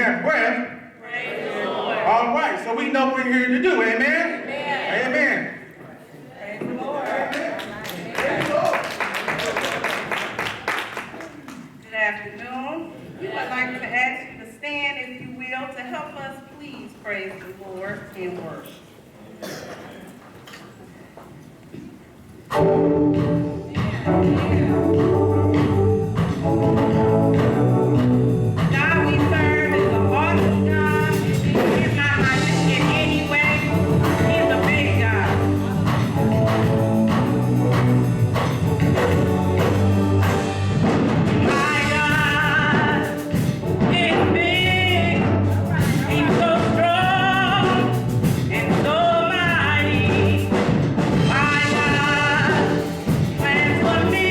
have breath. Praise the Lord. All right, so we know what we're here to do. Amen? Amen. Amen. Praise the Lord. Praise the Lord. Good afternoon. We would like to ask you to stand, if you will, to help us please praise the Lord in worship. God we serve is an awesome God. He's not like this in any way. He's a big God. My God is big. He's so strong and so mighty. My God plans for me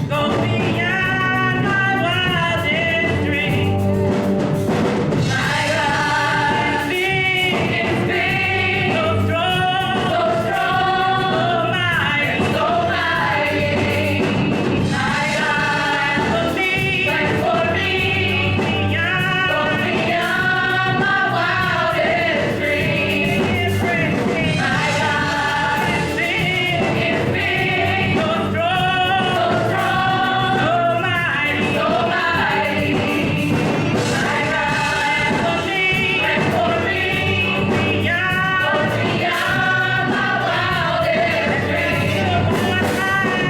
go beyond my wildest dreams. My God is big, so strong, so mighty, so mighty. My God plans for me go beyond my wildest dreams. My God is big, so strong, so mighty, so mighty. My God plans for me beyond my wildest dreams. One time.